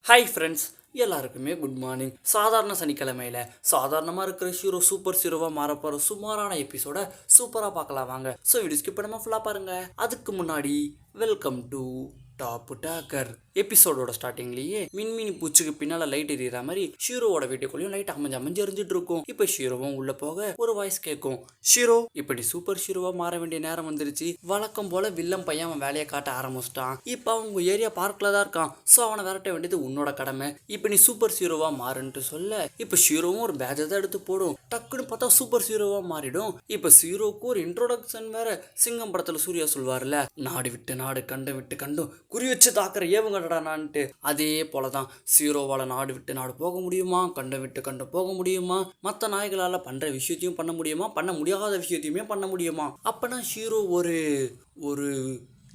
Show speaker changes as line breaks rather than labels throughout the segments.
Hi friends, எல்லாருக்குமே good morning. சாதாரண சனிக்கிழமையில் சாதாரணமாக இருக்கிற ஹீரோ சூப்பர் ஹீரோவாக மாறப்போகிற சுமாரான எபிசோட சூப்பராக பார்க்கலாம் வாங்க. ஸோ வீடியோ ஸ்கிப் பண்ணாமல் ஃபுல்லாக பாருங்கள். அதுக்கு முன்னாடி வெல்கம் டு டாப் டாக்கர். எபிசோடோட ஸ்டார்டிங்லேயே மின்மினி பூச்சிக்கு பின்னால் லைட் எறிகிற மாதிரி ஷீரோவோட வீட்டுக்குள்ளேயும் லைட் அமைஞ்சு எரிஞ்சிட்டு இருக்கும். இப்போ ஷீரோவும் உள்ள போக ஒரு வாய்ஸ் கேட்கும். ஷீரோ, இப்படி சூப்பர் ஹீரோவா மாற வேண்டிய நேரம் வந்துருச்சு. வழக்கம் போல வில்லம் பையன் அவன் வேலையை காட்ட ஆரம்பிச்சிட்டான். இப்போ அவங்க ஏரியா பார்க்கில் தான் இருக்கான். ஸோ அவனை விரட்ட வேண்டியது உன்னோட கடமை. இப்போ நீ சூப்பர் ஹீரோவா மாறுன்ட்டு சொல்ல இப்போ ஷீரோவும் ஒரு பேஜை தான் எடுத்து போடும். டக்குன்னு பார்த்தா சூப்பர் ஹீரோவா மாறிடும். இப்போ ஹீரோக்கு ஒரு இன்ட்ரோடக்ஷன் வேற. சிங்கம் படத்துல சூர்யா சொல்வார்ல, நாடு விட்டு நாடு கண்டம் விட்டு கண்டும் குறி வச்சு தாக்குற ஏவுங்கடானான்ட்டு. அதே போலதான் ஹீரோவால நாடு விட்டு நாடு போக முடியுமா, கண்டம் விட்டு கண்டம் போக முடியுமா, மற்ற நாய்களால பண்ற விஷயத்தையும் பண்ண முடியுமா, பண்ண முடியாத விஷயத்தையுமே பண்ண முடியுமா. அப்பனா ஹீரோ ஒரு ஒரு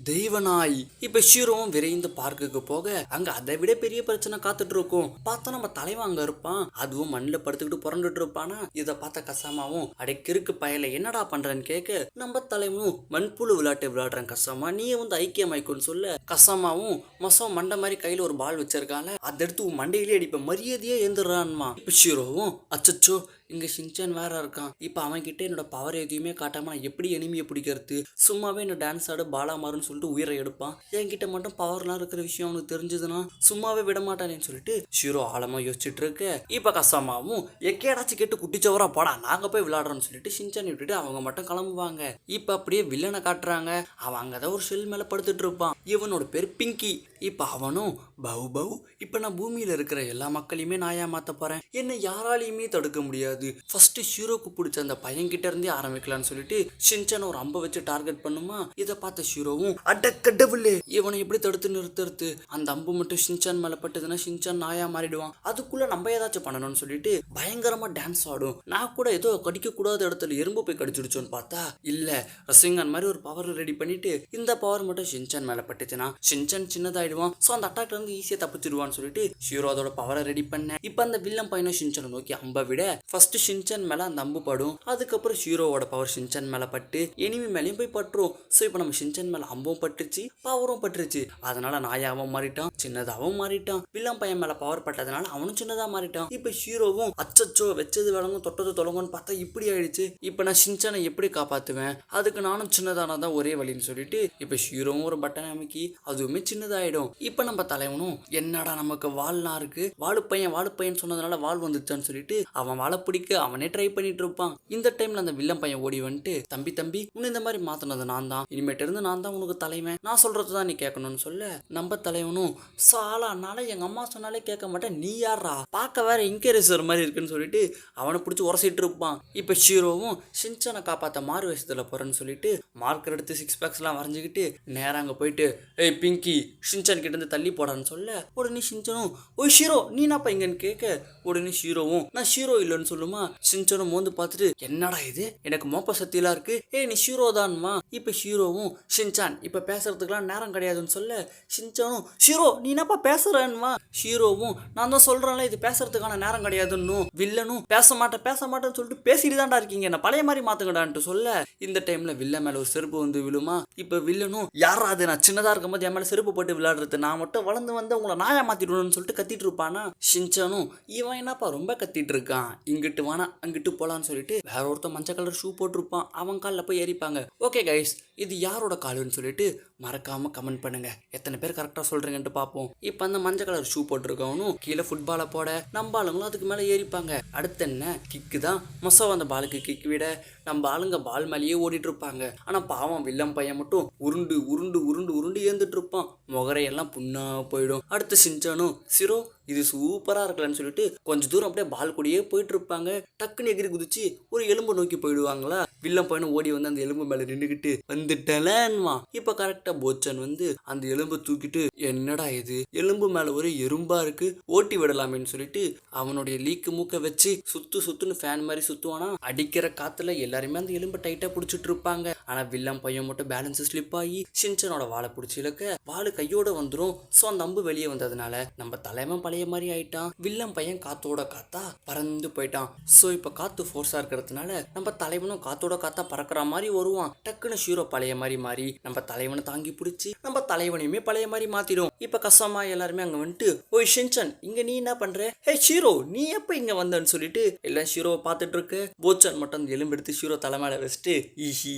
தெய்வநாய். இப்ப ஷீரோவும் விரைந்து பார்க்குக்கு போக அங்க அதை விட பெரிய பிரச்சனை காத்துட்டு இருக்கும். பார்த்தா நம்ம தலைவன் அங்க இருப்பான். அதுவும் மண்ணில் படுத்துக்கிட்டு புரண்டுட்டு இருப்பானா. இதை பார்த்த கசாமாவும் அடைக்கிருக்கு பயல என்னடா பண்றேன்னு கேட்க நம்ம தலைவனும் மண்புழு விளையாட்டு விளையாடுறேன் கசாமா, நீ வந்து ஐக்கியமாய்க்குன்னு சொல்ல கசாமாவும் மொசம் மண்டை மாதிரி கையில ஒரு பால் வச்சிருக்கால, அதை எடுத்து மண்டையிலே அடிப்ப மரியாதையே எழுந்துடுறான்மா. இப்ப ஷீரோவும் அச்சச்சோ இங்கே ஷின்சான் வேற இருக்கான். இப்போ அவன்கிட்ட என்னோட பவர் எதையுமே காட்டாம நான் எப்படி எனிமியை பிடிக்கிறது, சும்மாவே என்ன டான்ஸ் ஆடு பாலா மாறுன்னு சொல்லிட்டு உயிரை எடுப்பான். என்கிட்ட மட்டும் பவர்லாம் இருக்கிற விஷயம் அவனுக்கு தெரிஞ்சதுன்னா சும்மாவே விட மாட்டானேன்னு சொல்லிட்டு ஷீரோ ஆழமா யோசிச்சுட்டு இருக்க. இப்போ கசாமாவும் எக்கேடாச்சும் கேட்டு குட்டிச்சவரா போடா நாங்க போய் விளையாடுறோம்னு சொல்லிட்டு ஷின்சான் விட்டுட்டு அவங்க மட்டும் கிளம்புவாங்க. இப்போ அப்படியே வில்லனை காட்டுறாங்க. அவன் அங்கதான் ஒரு ஷெல் மேல படுத்துட்டு இருப்பான். இவனோட பேர் பிங்கி. இப்போ அவனும் பவு பவு, இப்போ நான் பூமியில இருக்கிற எல்லா மக்களையுமே நாயா மாத்த போறேன், என்னை யாராலையுமே தடுக்க முடியாது. ஃபர்ஸ்ட் ஹீரோக்கு பிடிச்ச அந்த பையன் கிட்ட இருந்தே ஆரம்பிக்கலாம்னு சொல்லிட்டு ஷின்சான் ஒரு அம்பை வச்சு டார்கெட் பண்ணுமா. இதை பார்த்த ஹீரோவும் அடக்கடவுளே இவனை எப்படி தடுத்து நிறுத்துறது, அந்த அம்பு மட்டும் ஷின்சான் மேல பட்டதுன்னா ஷின்சான் நாயா மாறிடுவான், அதுக்குள்ள நம்ம ஏதாச்சும் பண்ணணும்னு சொல்லிட்டு பயங்கரமா டான்ஸ் ஆடும். நான் கூட ஏதோ கடிக்க கூடாத இடத்துல எறும்பு போய் கடிச்சிடுச்சோன்னு பார்த்தா இல்ல, ரசிங்கன் மாதிரி ஒரு பவர் ரெடி பண்ணிட்டு இந்த பவர் மட்டும் ஷின்சான் மேல பட்டுச்சுன்னா ஷின்சான் சின்னதாயிடுவான். ஸோ அந்த அட்டாக்ல இருந்து ஈஸியா தப்பிச்சிடுவான்னு சொல்லிட்டு ஹீரோ அதோட பவரை ரெடி பண்ண. இப்போ அந்த வில்லன் பையனும் ஷின்சானை நோக்கி அம்பை விட ஃபர்ஸ்ட் ஷின்சான் மேல அந்த அம்பு படும். அதுக்கப்புறம் ஹீரோவோட பவர் ஷின்சான் மேல பட்டு எனிமி மேலேயும் போய் பட்டுரும். ஸோ இப்போ நம்ம ஷின்சான் மேல அம்பும் பட்டுருச்சு, பவரும் பட்டுருச்சு. அதனால நாயாவும் மாறிட்டான், சின்னதாவும் மாறிட்டான். வில்லன் பையன் மேல பவர் பட்டதுனால அவனும் சின்னதா மாறிட்டான். இப்போ ஹீரோவும் அச்சச்சோ வச்சது விளங்கும் தொட்டது தொலங்கும்னு பார்த்தா இப்படி ஆயிடுச்சு. இப்போ நான் ஷின்சானை எப்படி காப்பாத்துவேன், அதுக்கு நானும் சின்னதானதான் ஒரே வழின்னு சொல்லிட்டு இப்போ ஹீரோவும் ஒரு பட்டன் அமைக்கி அதுவுமே சின்னதாயிடும். இப்போ நம்ம தலைவனும் என்னடா நமக்கு வால்லாம் இருக்கு, வாழு பையன் சொன்னதுனால வால் வந்துச்சான்னு சொல்லிட்டு அவன் வாழை பிடிக்க அவனே ட்ரை பண்ணிட்டு இருப்பான். இந்த டைம்ல அந்த வில்லன் பையன் ஓடி வந்துட்டு தம்பி உன்னை இந்த மாதிரி மாத்தினது நான் தான், இனிமேட்டு இருந்து நான் தான் உனக்கு தலைவன், நான் சொல்றதுதான் நீ கேட்கணும்னு சொல்ல நம்ம தலைவனும் சாலானால எங்க அம்மா சொன்னாலே கேட்க மாட்டேன், நீ யாரா பார்க்க வேற இன்கேரேசர் மாதிரி இருக்குன்னு சொல்லிட்டு அவனை பிடிச்சி உரசிட்டு இருப்பான். இப்ப ஷீரோவும் ஷின்சானை காப்பாத்த மாறு வயசுல போறேன்னு சொல்லிட்டு மார்க்கர் எடுத்து சிக்ஸ் பேக்ஸ் எல்லாம் வரைஞ்சுக்கிட்டு நேரம் அங்க போயிட்டு ஏய் பிங்கி ஷின்சான் கிட்ட இருந்து தள்ளி போடான்னு சொல்ல உடனே ஷின்சானும் ஓ ஷீரோ நீ நாப்பா இங்கன்னு கேட்க உடனே ஷீரோவும் நான் ஷீரோ இல்லைன்னு சொல்லுமா. ஷின்சானும் மோந்து பார்த்துட்டு என்னடா இது எனக்கு மோப்ப சக்தியெல்லாம் இருக்கு, ஏய் நீ ஷீரோ தான்மா. இப்ப ஷீரோவும் ஷின்சான் இப்ப பேசுறதுக்குலாம் நேரம் கிடையாதுன்னு சொல்ல ஷின்சானும் ஷீரோ நீ என்னப்பா பேசுறேன்மா. ஷீரோவும் நான் தான் சொல்றேன்ல இது பேசுறதுக்கான நேரம் கிடையாதுன்னு. வில்லனும் பேச மாட்டேன்னு சொல்லிட்டு பேசிட்டு தான்டா இருக்கீங்க, என்ன பழைய மாதிரி மாத்துங்கடான்ட்டு சொல்ல இந்த டைம்ல வில்ல மேல ஒரு செருப்பு வந்து விழுமா. இப்ப வில்லனும் யாரா அது, நான் சின்னதா இருக்கும் போது என் மேல செருப்பு போட்டு விளையாடுறது, நான் மட்டும் வளர்ந்து வந்து உங்களை நாயா மாத்திடுவேன்னு சொல்லிட்டு கத்திட்டு இருப்பானா. ஷின்சானும் இவன் என்னப்பா ரொம்ப கத்திட்டு இருக்கான், இங்கிட்டு வானா அங்கிட்டு போலான்னு சொல்லிட்டு வேற ஒருத்தன் மஞ்சள் கலர் ஷூ போட்டிருப்பான், அவன் காலில் போய் ஏறிப்பாங்க. ஓகே கைஸ், இது யாரோட காலுன்னு சொல்லிட்டு மறக்காம கமெண்ட் பண்ணுங்க, எத்தனை பேர் கரெக்டா சொல்றீங்கன்ட்டு பார்ப்போம். இப்போ அந்த மஞ்சள் கலர் ஷூ போட்டிருக்கவனும் கீழே ஃபுட்பாலை போட நம்ம ஆளுங்களும் அதுக்கு மேலே ஏறிப்பாங்க. அடுத்து என்ன கிக்கு தான் மொசம், அந்த பாலுக்கு கிக் விட நம்ம ஆளுங்க பால் மேலேயே ஓடிட்டு இருப்பாங்க. ஆனா பாவம் வில்லம் பையன் மட்டும் உருண்டு உருண்டு உருண்டு உருண்டு ஏந்துட்டு இருப்பான், முகரையெல்லாம் புண்ணா போயிடும். அடுத்து ஷின்சானும் சிரோ இது சூப்பரா இருக்கலன்னு சொல்லிட்டு கொஞ்ச தூரம் அப்படியே பால் கூடயே போயிட்டு இருப்பாங்க. டக்குன்னு எகிரி குதிச்சு ஒரு எலும்பு நோக்கி போயிடுவாங்களா. வில்லம் பையனும் ஓடி வந்து அந்த எலும்பு மேல நின்றுக்கிட்டு வந்துட்டேன்மா. இப்ப கரெக்டா போச்சன் வந்து அந்த எலும்பை தூக்கிட்டு என்னடா இது எலும்பு மேல ஒரு எறும்பா இருக்கு, ஓட்டி விடலாமேன்னு சொல்லிட்டு அவனுடைய லீக்கு மூக்க வச்சு சுத்துன்னு ஃபேன் மாதிரி சுத்துவானா. அடிக்கிற காத்துல எல்லாருமே அந்த எலும்பை டைட்டா பிடிச்சிட்டு இருப்பாங்க. ஆனா வில்லம் பையன் மட்டும் பேலன்ஸ் ஸ்லிப் ஆகி ஷின்சானோட வாழை பிடிச்சி இழுக்க வாழு கையோட வந்துடும். ஸோ அந்த அம்பு வெளியே வந்ததுனால நம்ம தலைவன் பழைய மாதிரி ஆயிட்டான். வில்லம் பையன் காத்தோட காத்தா பறந்து போயிட்டான். ஸோ இப்போ காத்து ஃபோர்ஸா இருக்கிறதுனால நம்ம தலைவனும் காத்தோட காத்தா பறக்கிற மாதிரி வருவான். டக்குன்னு ஷீரோ பழைய மாதிரி மாறி நம்ம தலைவனை தாங்கி பிடிச்சி நம்ம தலைவனையுமே பழைய மாதிரி மாத்திடும். இப்ப கசமா எல்லாருமே அங்க வந்துட்டு, ஓய் ஷின்சான் இங்க நீ என்ன பண்ற? ஹே ஷீரோ நீ எப்ப இங்க வந்தன்னு சொல்லிட்டு எல்லாம் ஷீரோவை பார்த்துட்டு இருக்கு. போச்சான் மட்டும் அந்த எலும்பு எடுத்து ஷீரோ தலை மேல வச்சுட்டு, ஈஹி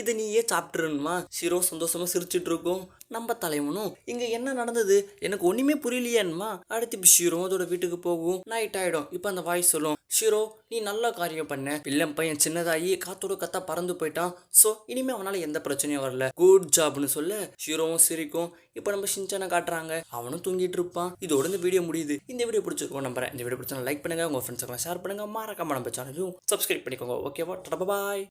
இதை நீயே சாப்பிட்டுருமா. ஷீரோ சந்தோஷமா சிரிச்சிட்டு இருக்கும். நம்ம தலைவனும் இங்க என்ன நடந்தது எனக்கு ஒண்ணுமே புரியலையேன்மா. அடுத்து இப்ப ஷீரோ அதோட வீட்டுக்கு போகும். நைட் ஆயிடும். இப்ப அந்த வாய்ஸ் சொல்லும், ஷீரோ நீ நல்ல காரியம் பண்ண. வில்லன் பையன் சின்னதாகி காத்தோட கத்தா பறந்து போயிட்டான். ஸோ இனிமே அவனால எந்த பிரச்சனையும் வரல. குட் ஜாப்னு சொல்ல ஷீரோவும் சிரிக்கும். இப்போ நம்ம ஷின்சானை காட்டுறாங்க. அவனும் தூங்கிட்டு இருப்பான். இதோட இந்த வீடியோ முடியுது. இந்த வீடியோ பிடிச்சிருக்கோம் நம்புறேன். இந்த வீடியோ பிடிச்சா லைக் பண்ணுங்க, உங்க ஃப்ரெண்ட்ஸுக்கு ஷேர் பண்ணுங்க, மறக்காம நம்ம சேனலையும் சப்ஸ்கிரைப் பண்ணிக்கோங்க. ஓகேவா? பாய்.